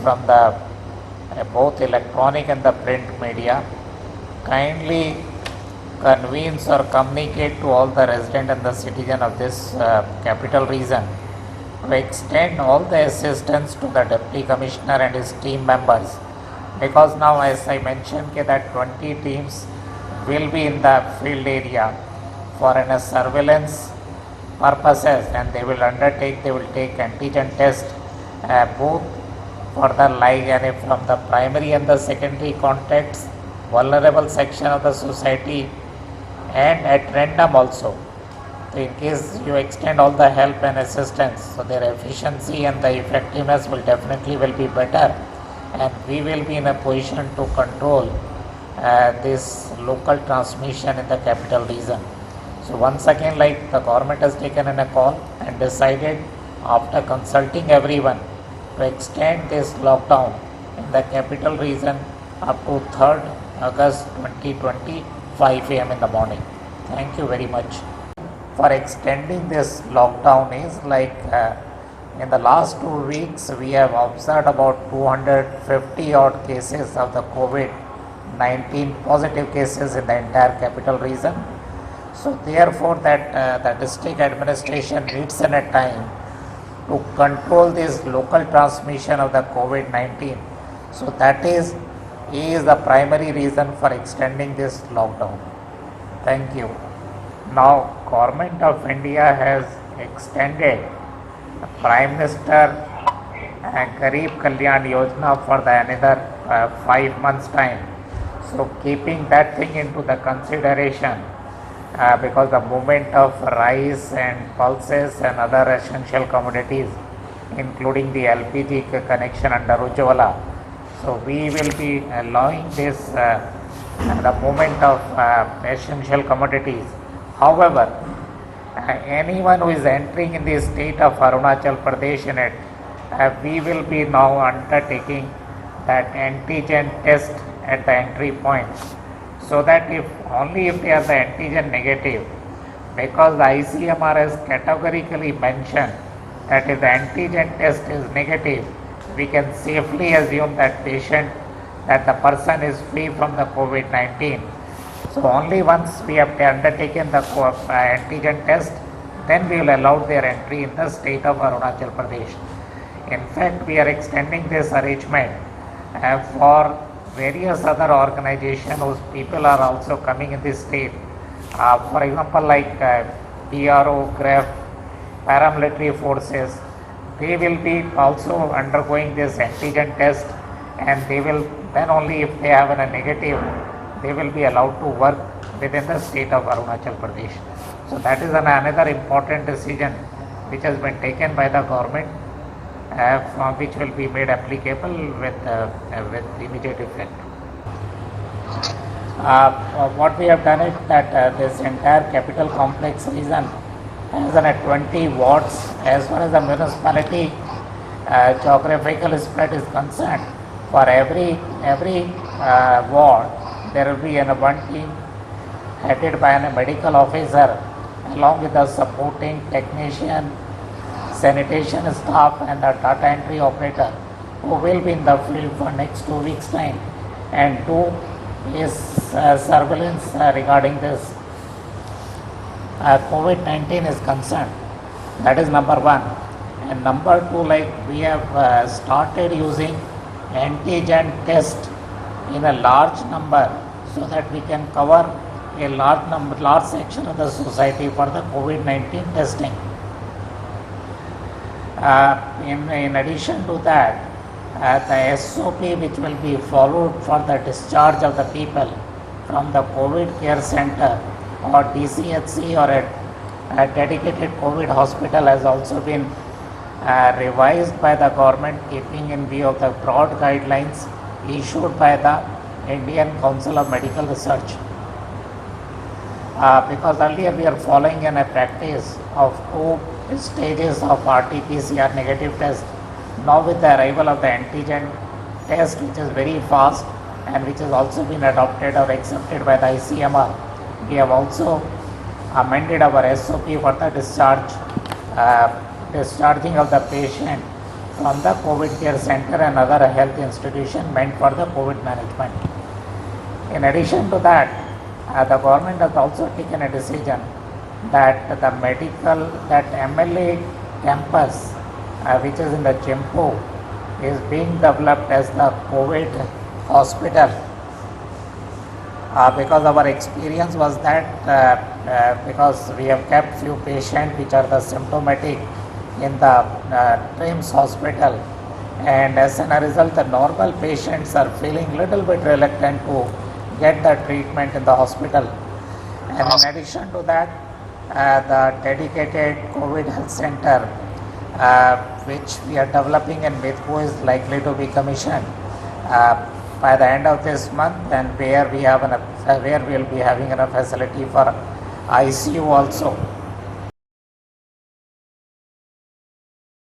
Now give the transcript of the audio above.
from the both electronic and the print media kindly convenes or communicate to all the resident and the citizen of this capital region to extend all the assistance to the Deputy Commissioner and his team members, because now, as I mentioned, that 20 teams will be in the field area for an surveillance purposes, and they will take antigen test both for the from the primary and the secondary contacts, vulnerable section of the society, and at random also. So in case you extend all the help and assistance, so their efficiency and the effectiveness will definitely be better, and we will be in a position to control this local transmission in the capital region. So once again, like the government has taken in a call and decided after consulting everyone to extend this lockdown in the capital region up to 3rd August 2020, 5 a.m. in the morning. Thank you very much. For extending this lockdown is in the last 2 weeks we have observed about 250 odd cases of the COVID-19 positive cases in the entire capital region. So therefore that the district administration needs in a time to control this local transmission of the COVID-19. So that is the primary reason for extending this lockdown. Thank you. Now, Government of India has extended Prime Minister Garib Kalyan Yojana for the another 5 months time. So keeping that thing into the consideration, because the movement of rice and pulses and other essential commodities, including the LPG connection under Ujjwala, so we will be allowing this the movement of essential commodities. However, anyone who is entering in the state of Arunachal Pradesh in it, we will be now undertaking that antigen test at the entry points, so that if they are the antigen negative, because the ICMR has categorically mentioned that if the antigen test is negative, we can safely assume that the person is free from the COVID-19. So only once we have undertaken the antigen test, then we will allow their entry in the state of Arunachal Pradesh. In fact, we are extending this arrangement for various other organizations whose people are also coming in this state. For example, like PRO, GREF, paramilitary forces, they will be also undergoing this antigen test, and they will then only if they have a negative, they will be allowed to work within the state of Arunachal Pradesh. So that is another important decision which has been taken by the government, which will be made applicable with immediate effect. What we have done is that this entire capital complex region has 20 wards. As far as the municipality geographical spread is concerned, for every ward there will be one team headed by a medical officer along with the supporting technician, sanitation staff and the data entry operator, who will be in the field for next 2 weeks time and do is surveillance regarding this COVID-19 is concerned. That is number one. And number two, we have started using antigen test in a large number, so that we can cover a large section of the society for the COVID-19 testing. In addition to that, the SOP which will be followed for the discharge of the people from the COVID care center or DCHC or a dedicated COVID hospital has also been revised by the government, keeping in view of the broad guidelines issued by the Indian Council of Medical Research. Because earlier we are following in a practice of 2 stages of RT-PCR negative test. Now with the arrival of the antigen test, which is very fast and which has also been adopted or accepted by the ICMR, we have also amended our SOP for the discharging of the patient from the COVID care center and other health institution meant for the COVID management. In addition to that, the government has also taken a decision that that MLA campus, which is in the Chimpu, is being developed as the COVID hospital, because our experience was that because we have kept few patients which are the symptomatic in the TRIMS hospital, and as a result the normal patients are feeling little bit reluctant to get the treatment in the hospital. And in addition to that, the dedicated COVID health center which we are developing in Midco is likely to be commissioned by the end of this month, and where we will be having enough facility for ICU also.